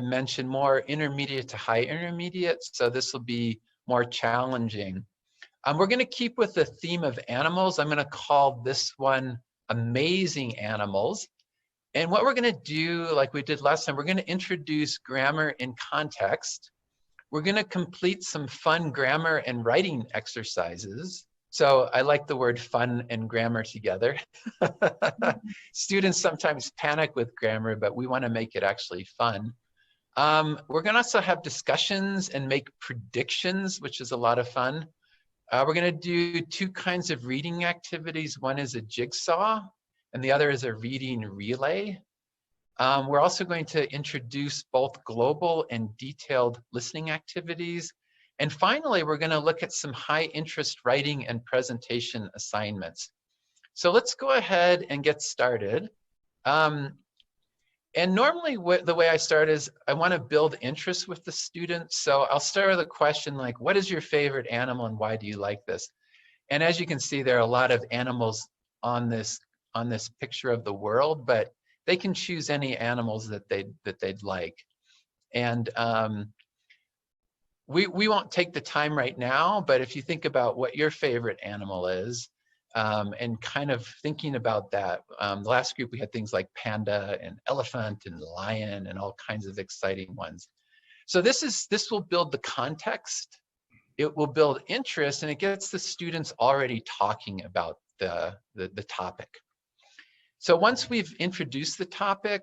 mention more intermediate to high intermediate, so this will be more challenging. We're going to keep with the theme of animals. I'm going to call this one Amazing Animals. And what we're going to do, like we did last time, we're going to introduce grammar in context. We're going to complete some fun grammar and writing exercises. So I like the word fun and grammar together. Students sometimes panic with grammar, but we want to make it actually fun. We're going to also have discussions and make predictions, which is a lot of fun. We're going to do two kinds of reading activities. One is a jigsaw, and the other is a reading relay. We're also going to introduce both global and detailed listening activities. And finally, we're going to look at some high interest writing and presentation assignments. So let's go ahead and get started. And normally the way I start is I want to build interest with the students. So I'll start with a question like, what is your favorite animal and why do you like this? And as you can see, there are a lot of animals on this picture of the world, but they can choose any animals that they'd like. And we won't take the time right now, but if you think about what your favorite animal is, and kind of thinking about that. The last group we had things like panda and elephant and lion and all kinds of exciting ones. So this will build the context, it will build interest, and it gets the students already talking about the topic. So once we've introduced the topic,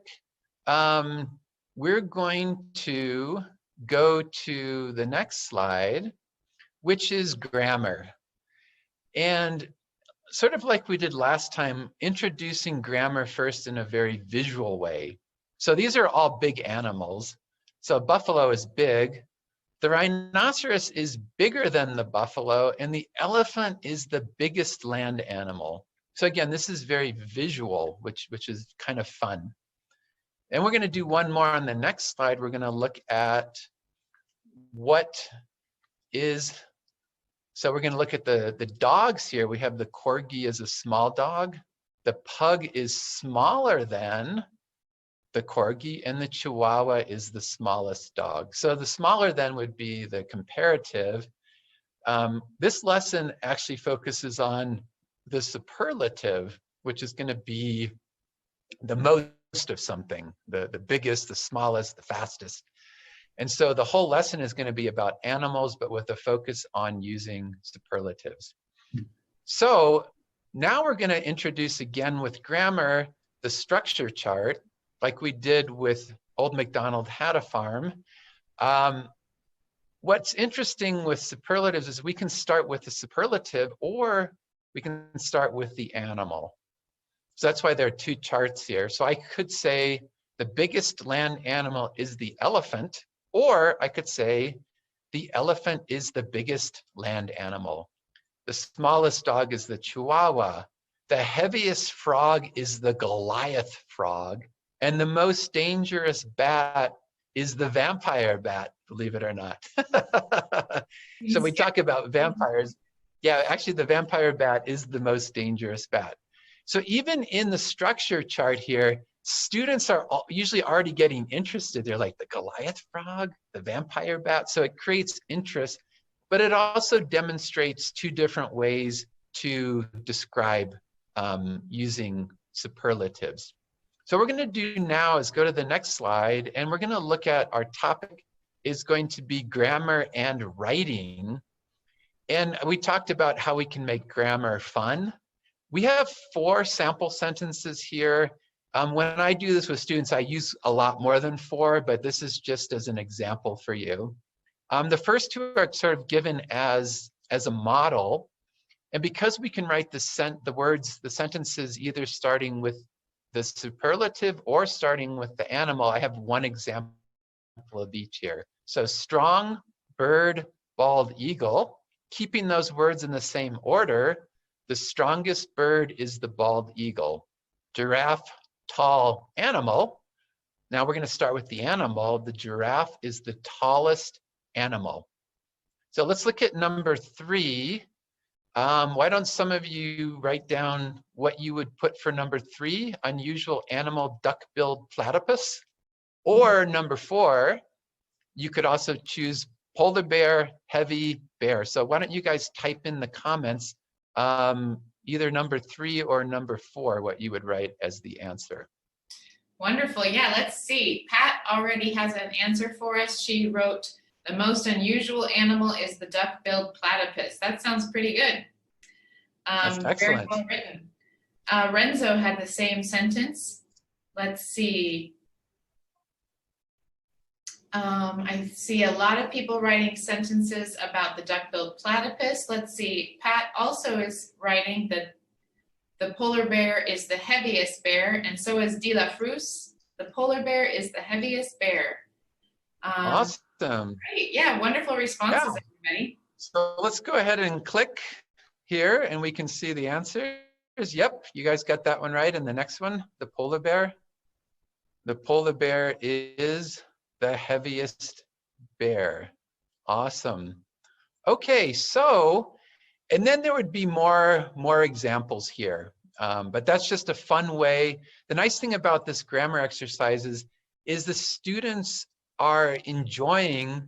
we're going to go to the next slide, which is grammar. And sort of like we did last time, introducing grammar first in a very visual way. So these are all big animals. So buffalo is big. The rhinoceros is bigger than the buffalo, and the elephant is the biggest land animal. So again, this is very visual, which is kind of fun. And we're going to do one more on the next slide. We're going to look at so we're going to look at the dogs here. We have the corgi as a small dog. The pug is smaller than the corgi, and the chihuahua is the smallest dog. So the smaller than would be the comparative. This lesson actually focuses on the superlative, which is going to be the most of something, the biggest, the smallest, the fastest. And so the whole lesson is going to be about animals, but with a focus on using superlatives. So now we're going to introduce again with grammar, the structure chart, like we did with Old MacDonald Had a Farm. What's interesting with superlatives is we can start with the superlative or we can start with the animal. So that's why there are two charts here. So I could say the biggest land animal is the elephant, or I could say the elephant is the biggest land animal. The smallest dog is the chihuahua. The heaviest frog is the Goliath frog. And the most dangerous bat is the vampire bat, believe it or not. So we talk about vampires. Yeah, actually the vampire bat is the most dangerous bat. So even in the structure chart here, students are usually already getting interested. They're like the Goliath frog, the vampire bat. So it creates interest, but it also demonstrates two different ways to describe using superlatives. So what we're going to do now is go to the next slide, and we're going to look at our topic is going to be grammar and writing. And we talked about how we can make grammar fun. We have 4 sample sentences here. When I do this with students, I use a lot more than 4, but this is just as an example for you. The first 2 are sort of given as a model. And because we can write the sentences either starting with the superlative or starting with the animal, I have one example of each here. So strong, bird, bald eagle, keeping those words in the same order, the strongest bird is the bald eagle. Giraffe, tall animal. Now we're going to start with the animal. The giraffe is the tallest animal. So let's look at number 3. Why don't some of you write down what you would put for number 3? Unusual animal, duck-billed platypus. Or number 4, you could also choose polar bear, heavy bear. So why don't you guys type in the comments either number 3 or number 4, what you would write as the answer. Wonderful. Yeah, let's see. Pat already has an answer for us. She wrote, the most unusual animal is the duck-billed platypus. That sounds pretty good. That's excellent. Very well written. Renzo had the same sentence. Let's see. I see a lot of people writing sentences about the duck-billed platypus. Let's see. Pat also is writing that the polar bear is the heaviest bear, and so is De La Frus. The polar bear is the heaviest bear. Awesome. Great. Yeah, wonderful responses, everybody. So let's go ahead and click here, and we can see the answers. Yep, you guys got that one right. And the next one, the polar bear. The polar bear is the heaviest bear. Awesome. Okay, so, and then there would be more examples here, but that's just a fun way. The nice thing about this grammar exercises is the students are enjoying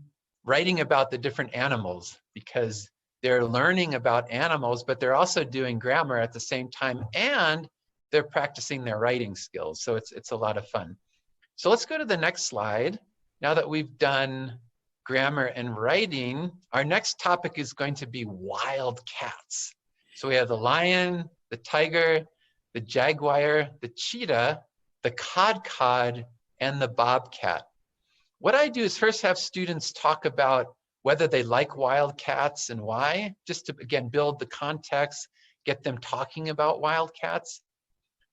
writing about the different animals because they're learning about animals, but they're also doing grammar at the same time, and they're practicing their writing skills. So it's a lot of fun. So let's go to the next slide. Now that we've done grammar and writing, our next topic is going to be wild cats. So we have the lion, the tiger, the jaguar, the cheetah, the cod, and the bobcat. What I do is first have students talk about whether they like wild cats and why, just to, again, build the context, get them talking about wild cats.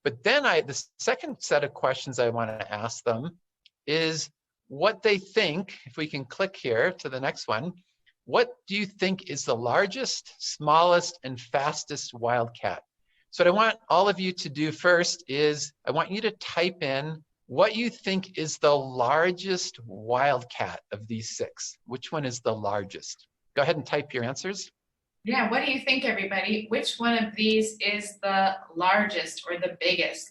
But then the second set of questions I want to ask them is what they think, if we can click here to the next one, what do you think is the largest, smallest, and fastest wildcat? So what I want all of you to do first is I want you to type in what you think is the largest wildcat of these 6. Which one is the largest? Go ahead and type your answers. Yeah, what do you think, everybody? Which one of these is the largest or the biggest?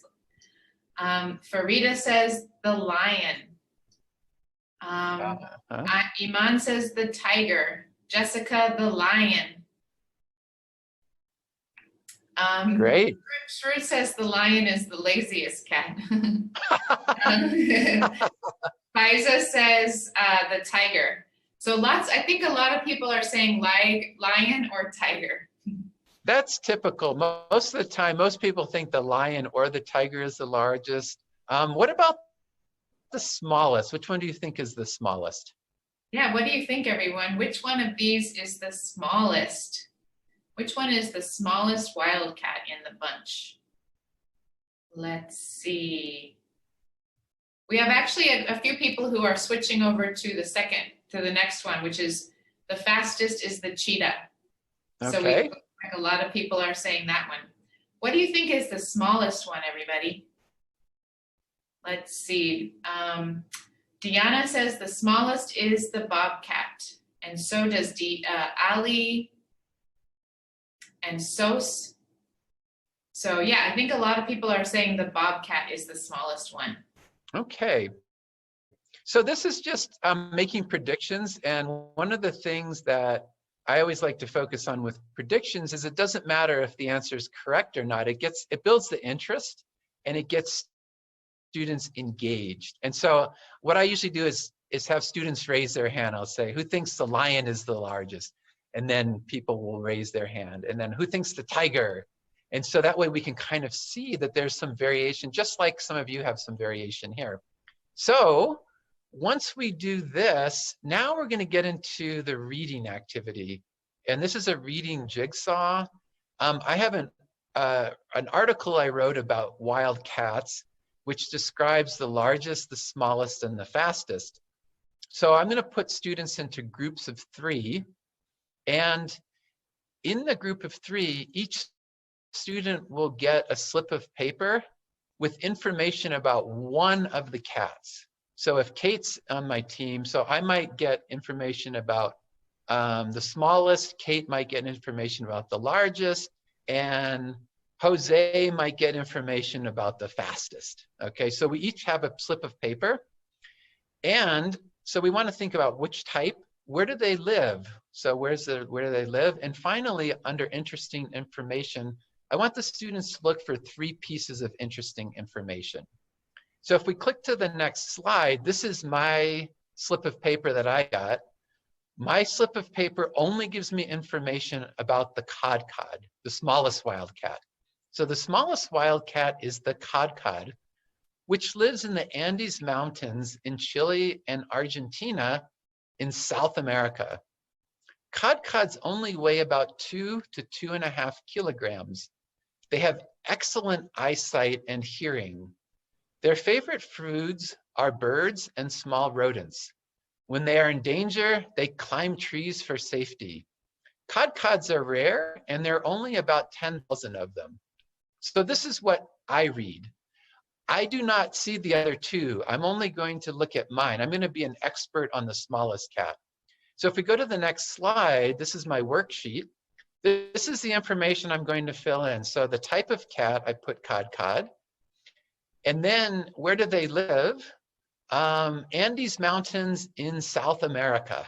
Farida says the lion. Iman says the tiger. Jessica, the lion. Great. Shrew says the lion is the laziest cat. Faiza says the tiger. So I think a lot of people are saying lion or tiger. That's typical. Most of the time, most people think the lion or the tiger is the largest. What about the smallest? Which one do you think is the smallest? Yeah, what do you think, everyone? Which one of these is the smallest? Which one is the smallest wildcat in the bunch? Let's see. We have actually a few people who are switching over to the next one, which is the fastest is the cheetah. Okay. So like a lot of people are saying that one. What do you think is the smallest one, everybody? Let's see. Deanna says the smallest is the bobcat, and so does Ali and Sos. So yeah, I think a lot of people are saying the bobcat is the smallest one. Okay. So this is just making predictions, and one of the things that I always like to focus on with predictions is it doesn't matter if the answer is correct or not. It builds the interest and it gets students engaged. And so what I usually do is have students raise their hand. I'll say, who thinks the lion is the largest? And then people will raise their hand. And then who thinks the tiger? And so that way we can kind of see that there's some variation, just like some of you have some variation here. So once we do this, now we're going to get into the reading activity. And this is a reading jigsaw. I have an article I wrote about wild cats, which describes the largest, the smallest, and the fastest. So I'm going to put students into groups of 3. And in the group of 3, each student will get a slip of paper with information about one of the cats. So if Kate's on my team, so I might get information about the smallest, Kate might get information about the largest, and Jose might get information about the fastest. Okay, so we each have a slip of paper, And so we want to think about which type, where do they live? So where do they live? And finally, under interesting information, I want the students to look for 3 pieces of interesting information. So if we click to the next slide, this is my slip of paper that I got. My slip of paper only gives me information about the codcod, the smallest wildcat. So the smallest wildcat is the codcod, which lives in the Andes Mountains in Chile and Argentina in South America. Codcods only weigh about 2 to 2.5 kilograms. They have excellent eyesight and hearing. Their favorite foods are birds and small rodents. When they are in danger, they climb trees for safety. Codcods are rare, and there are only about 10,000 of them. So this is what I read. I do not see the other 2. I'm only going to look at mine. I'm going to be an expert on the smallest cat. So if we go to the next slide, this is my worksheet. This is the information I'm going to fill in. So the type of cat, I put codcod. And then where do they live? Andes Mountains in South America.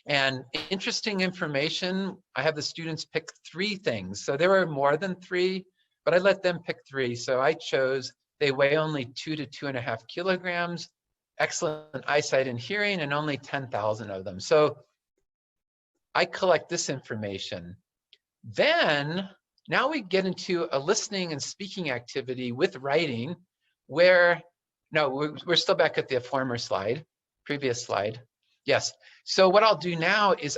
And interesting information, I have the students pick 3 things. So there were more than 3, but I let them pick 3. So I chose, they weigh only 2 to 2.5 kilograms, excellent eyesight and hearing, and only 10,000 of them. So I collect this information. Then, now we get into a listening and speaking activity with writing where, no, we're still back at the former slide, previous slide. Yes, so what I'll do now is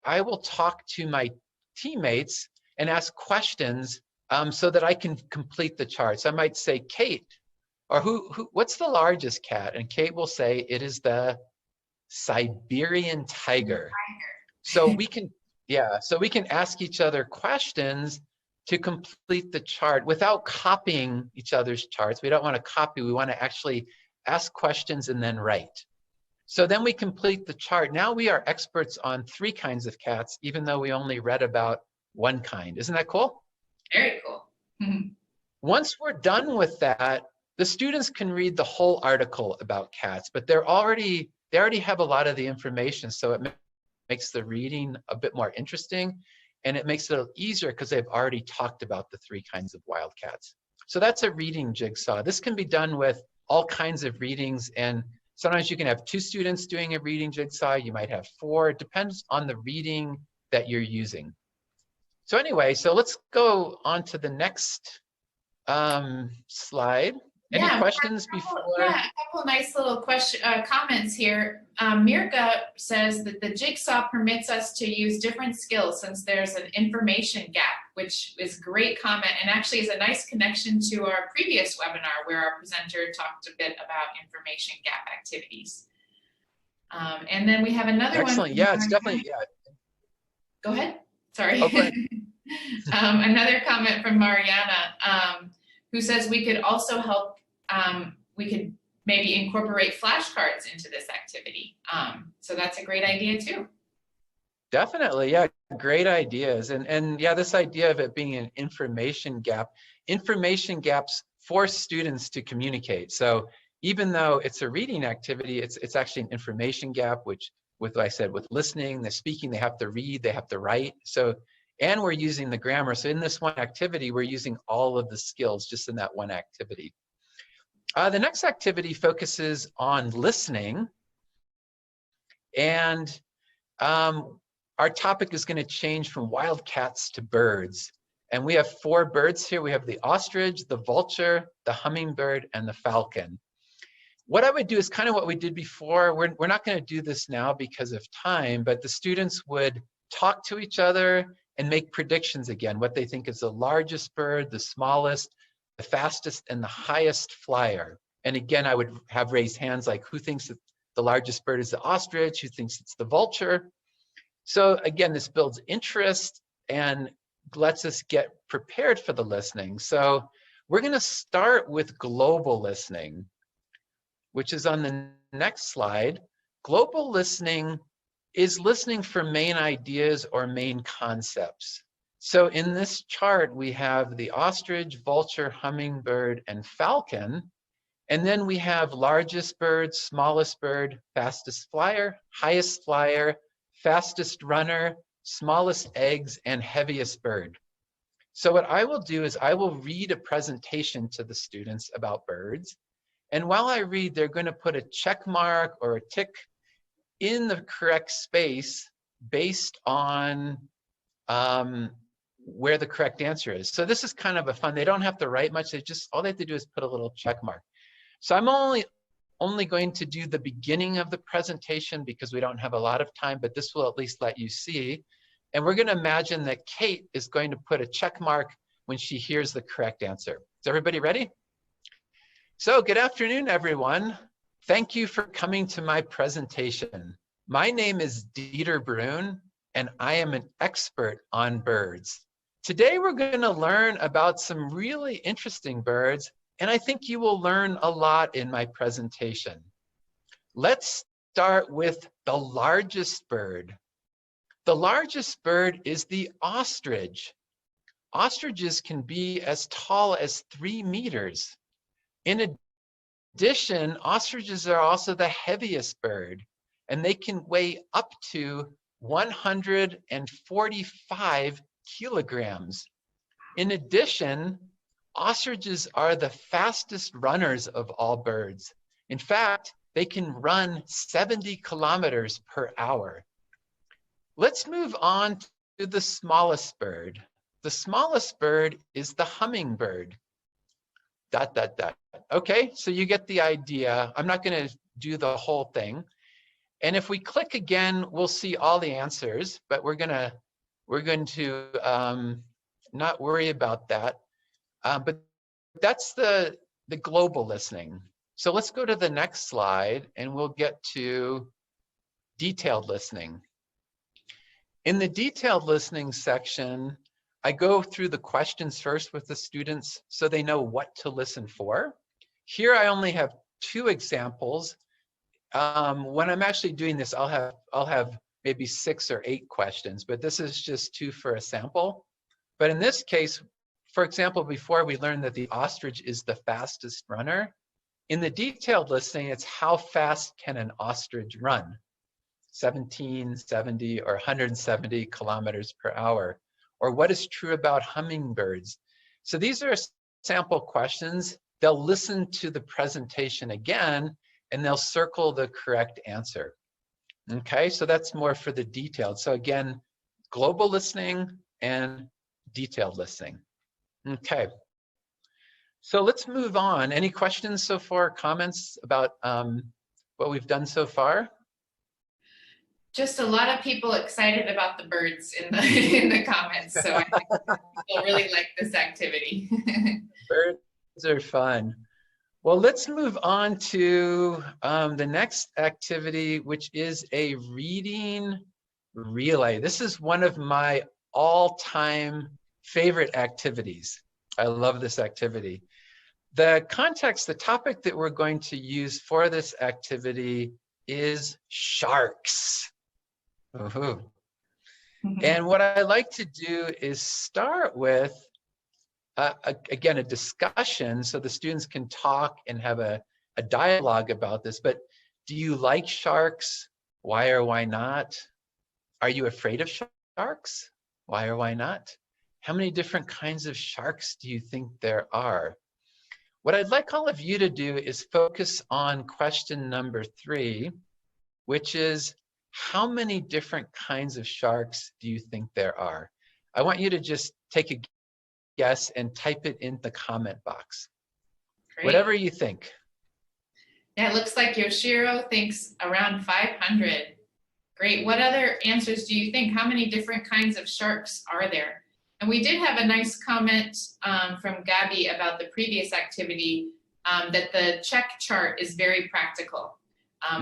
I will talk to my teammates and ask questions so that I can complete the charts. I might say, Kate, or what's the largest cat? And Kate will say, it is the Siberian tiger. So we can, so we can ask each other questions to complete the chart without copying each other's charts. We don't want to copy, we want to actually ask questions and then write. So then we complete the chart. Now we are experts on 3 kinds of cats, even though we only read about 1 kind. Isn't that cool? Very cool. Once we're done with that, the students can read the whole article about cats, but they already have a lot of the information, so it makes the reading a bit more interesting, and it makes it easier because they've already talked about the 3 kinds of wildcats. So that's a reading jigsaw. This can be done with all kinds of readings, and sometimes you can have 2 students doing a reading jigsaw, you might have 4, it depends on the reading that you're using. So anyway, so let's go on to the next slide. Any questions before? Yeah, a couple nice little comments here. Mirka says that the jigsaw permits us to use different skills since there's an information gap, which is a great comment and actually is a nice connection to our previous webinar where our presenter talked a bit about information gap activities. And then we have another one. Excellent, yeah, it's definitely, yeah. Go ahead, sorry. Oh, go ahead. Another comment from Mariana, who says we could also help, we could maybe incorporate flashcards into this activity. So that's a great idea too. Definitely, yeah, great ideas. And yeah, this idea of it being an information gaps force students to communicate. So even though it's a reading activity, it's actually an information gap, which with what I said, with listening, the speaking, they have to read, they have to write. So, and we're using the grammar. So in this one activity, we're using all of the skills just in that one activity. The next activity focuses on listening. And our topic is going to change from wildcats to birds. And we have 4 birds here. We have the ostrich, the vulture, the hummingbird, and the falcon. What I would do is kind of what we did before. We're not going to do this now because of time, but the students would talk to each other and make predictions again, what they think is the largest bird, the smallest, the fastest, and the highest flyer. And again, I would have raised hands like who thinks that the largest bird is the ostrich, who thinks it's the vulture. So again, this builds interest and lets us get prepared for the listening. So we're going to start with global listening, which is on the next slide. Global listening is listening for main ideas or main concepts. So in this chart, we have the ostrich, vulture, hummingbird, and falcon. And then we have largest bird, smallest bird, fastest flyer, highest flyer, fastest runner, smallest eggs, and heaviest bird. So what I will do is I will read a presentation to the students about birds. And while I read, they're going to put a check mark or a tick in the correct space based on where the correct answer is. So this is kind of a fun, they don't have to write much, all they have to do is put a little check mark. So I'm only going to do the beginning of the presentation because we don't have a lot of time, but this will at least let you see. And we're going to imagine that Kate is going to put a check mark when she hears the correct answer. Is everybody ready? So good afternoon, everyone. Thank you for coming to my presentation. My name is Dieter Brun, and I am an expert on birds. Today, we're going to learn about some really interesting birds, and I think you will learn a lot in my presentation. Let's start with the largest bird. The largest bird is the ostrich. Ostriches can be as tall as 3 meters. In addition, ostriches are also the heaviest bird, and they can weigh up to 145 kilograms. In addition, ostriches are the fastest runners of all birds. In fact, they can run 70 kilometers per hour. Let's move on to the smallest bird. The smallest bird is the hummingbird. ... Okay, so you get the idea. I'm not going to do the whole thing. And if we click again, we'll see all the answers, but we're going to not worry about that. But that's the global listening. So let's go to the next slide and we'll get to detailed listening. In the detailed listening section, I go through the questions first with the students so they know what to listen for. Here I only have 2 examples. When I'm actually doing this, I'll have maybe 6 or 8 questions, but this is just 2 for a sample. But in this case, for example, before we learned that the ostrich is the fastest runner, in the detailed listening, it's how fast can an ostrich run? 17, 70, or 170 kilometers per hour. Or what is true about hummingbirds? So these are sample questions. They'll listen to the presentation again, and they'll circle the correct answer. Okay, so that's more for the detailed. So again, global listening and detailed listening. Okay, so let's move on. Any questions so far, comments about what we've done so far? Just a lot of people excited about the birds in the comments. So I think people really like this activity. Birds are fun. Well, let's move on to the next activity, which is a reading relay. This is one of my all-time favorite activities. I love this activity. The context, the topic that we're going to use for this activity is sharks. And what I like to do is start with, again, a discussion so the students can talk and have a dialogue about this. But do you like sharks? Why or why not? Are you afraid of sharks? Why or why not? How many different kinds of sharks do you think there are? What I'd like all of you to do is focus on question number 3, which is, how many different kinds of sharks do you think there are? I want you to just take a guess and type it in the comment box. Great. Whatever you think. Yeah, it looks like Yoshiro thinks around 500. Great. What other answers do you think? How many different kinds of sharks are there? And we did have a nice comment from Gabby about the previous activity, that the check chart is very practical.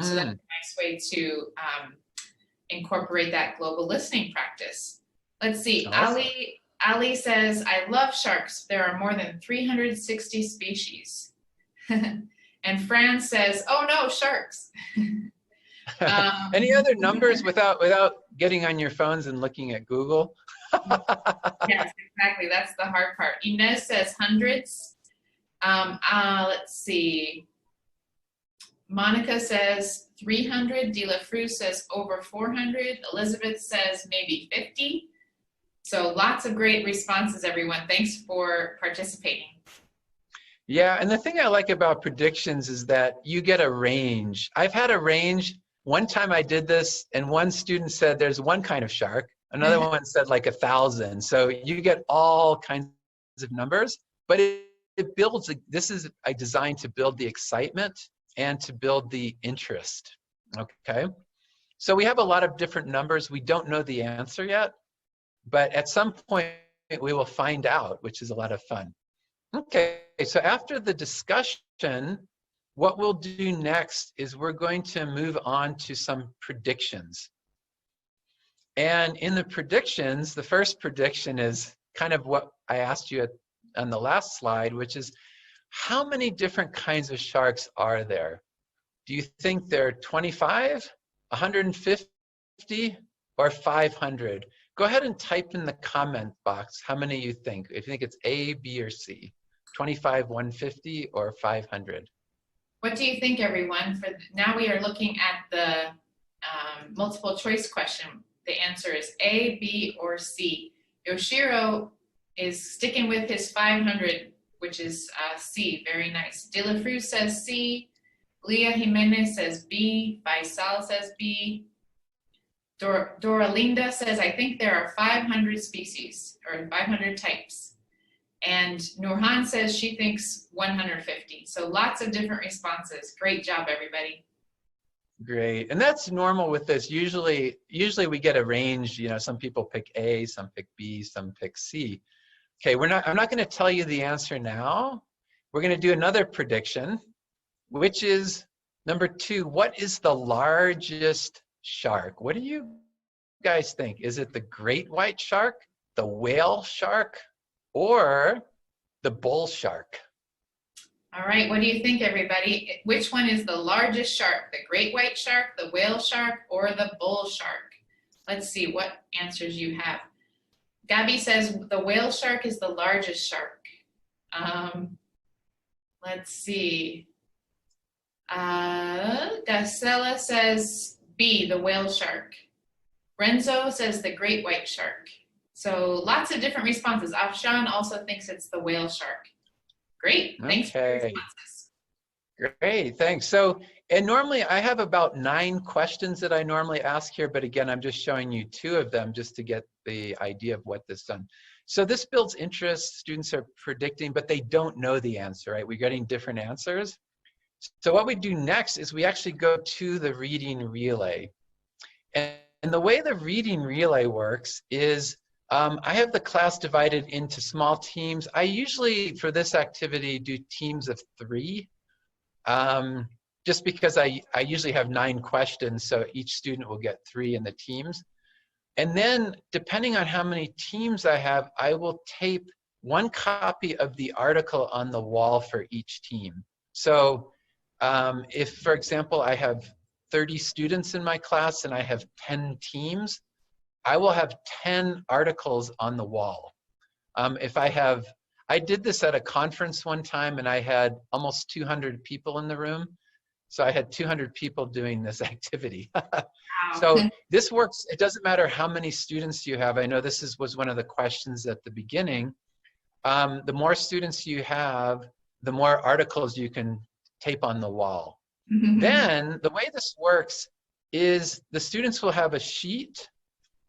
So that's a nice way to incorporate that global listening practice. Let's see, awesome. Ali says, I love sharks. There are more than 360 species. And Fran says, oh no, sharks. Any other numbers without getting on your phones and looking at Google? Yes, exactly. That's the hard part. Inez says hundreds. Let's see. Monica says 300. De La Frue says over 400. Elizabeth says maybe 50. So lots of great responses, everyone. Thanks for participating. Yeah, and the thing I like about predictions is that you get a range. I've had a range. One time I did this, and one student said there's one kind of shark. Another one said like 1,000. So you get all kinds of numbers, but it builds, this is designed to build the excitement and to build the interest, okay? So we have a lot of different numbers. We don't know the answer yet, but at some point we will find out, which is a lot of fun. Okay, so after the discussion, what we'll do next is we're going to move on to some predictions. And in the predictions, the first prediction is kind of what I asked you on the last slide, which is how many different kinds of sharks are there? Do you think there are 25, 150, or 500? Go ahead and type in the comment box how many you think. If you think it's A, B, or C, 25, 150, or 500. What do you think, everyone? Now we are looking at the multiple choice question. The answer is A, B, or C. Yoshiro is sticking with his 500, which is C. Very nice. De La Frue says C. Leah Jimenez says B. Faisal says B. Dora Linda says, I think there are 500 species or 500 types. And Nurhan says she thinks 150. So lots of different responses. Great job, everybody. Great, and that's normal with this. Usually we get a range. You know, some people pick A, some pick B, some pick C. Okay, I'm not going to tell you the answer now. We're going to do another prediction, which is number 2. What is the largest shark? What do you guys think? Is it the great white shark, the whale shark, or the bull shark? All right, what do you think, everybody? Which one is the largest shark? The great white shark, the whale shark, or the bull shark? Let's see what answers you have. Gabby says the whale shark is the largest shark. Let's see. Gacela says B, the whale shark. Renzo says the great white shark. So lots of different responses. Afshan also thinks it's the whale shark. Great, thanks for your responses. Great, thanks. So, and normally I have about 9 questions that I normally ask here, but again, I'm just showing you 2 of them just to get the idea of what this done. So this builds interest. Students are predicting, but they don't know the answer, right? We're getting different answers. So what we do next is we actually go to the reading relay. And the way the reading relay works is I have the class divided into small teams. I usually, for this activity, do teams of 3, just because I usually have 9 questions, so each student will get 3 in the teams. And then, depending on how many teams I have, I will tape 1 copy of the article on the wall for each team. So if, for example, I have 30 students in my class and I have 10 teams, I will have 10 articles on the wall. I did this at a conference one time and I had almost 200 people in the room. So I had 200 people doing this activity. Wow. So this works, it doesn't matter how many students you have. I know this was one of the questions at the beginning. The more students you have, the more articles you can tape on the wall. Then the way this works is the students will have a sheet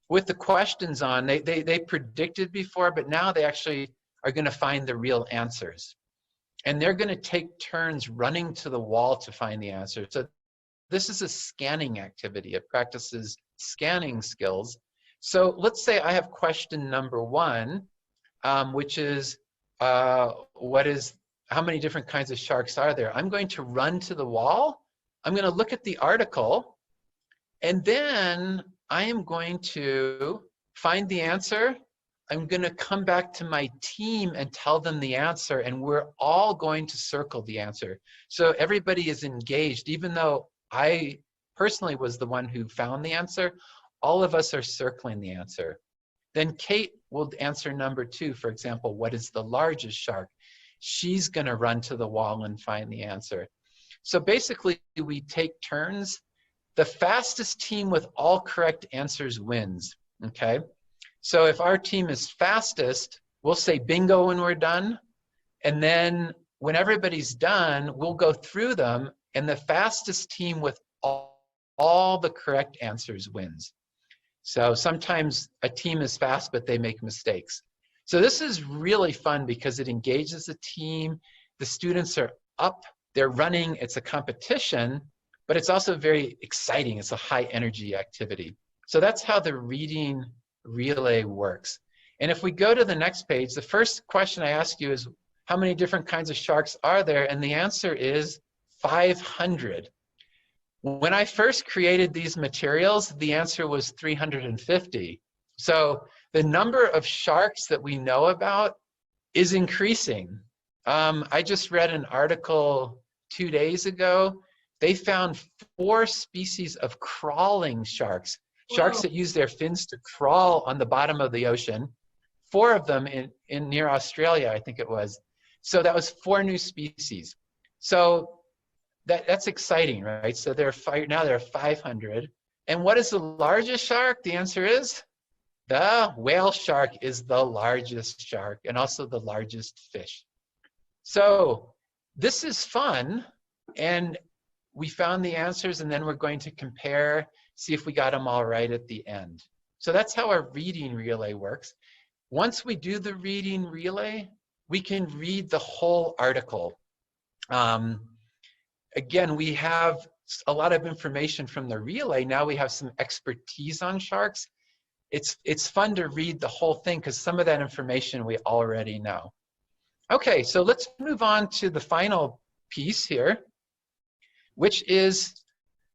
with the questions on. They predicted before, but now they actually are going to find the real answers. And they're going to take turns running to the wall to find the answer. So this is a scanning activity. It practices scanning skills. So let's say I have question number 1, which is, how many different kinds of sharks are there? I'm going to run to the wall. I'm going to look at the article, and then I am going to find the answer. I'm going to come back to my team and tell them the answer, and we're all going to circle the answer. So everybody is engaged. Even though I personally was the one who found the answer, all of us are circling the answer. Then Kate will answer number 2, for example, what is the largest shark? She's going to run to the wall and find the answer. So basically, we take turns. The fastest team with all correct answers wins, okay? So if our team is fastest, we'll say bingo when we're done. And then when everybody's done, we'll go through them, and the fastest team with all the correct answers wins. So sometimes a team is fast, but they make mistakes. So this is really fun because it engages the team. The students are up, they're running, it's a competition, but it's also very exciting. It's a high energy activity. So that's how the reading relay works. And if we go to the next page, the first question I ask you is, how many different kinds of sharks are there? And the answer is 500. When I first created these materials, the answer was 350. So the number of sharks that we know about is increasing. I just read an article 2 days ago. They found 4 species of crawling sharks, sharks that use their fins to crawl on the bottom of the ocean. 4 of them in near Australia, I think it was. So that was 4 new species. So that's exciting, right? So now there are 500. And what is the largest shark? The answer is the whale shark is the largest shark and also the largest fish. So this is fun, and we found the answers, and then we're going to compare, see if we got them all right at the end. So that's how our reading relay works. Once we do the reading relay, we can read the whole article. Again, we have a lot of information from the relay. Now we have some expertise on sharks. It's fun to read the whole thing because some of that information we already know. Okay, so let's move on to the final piece here, which is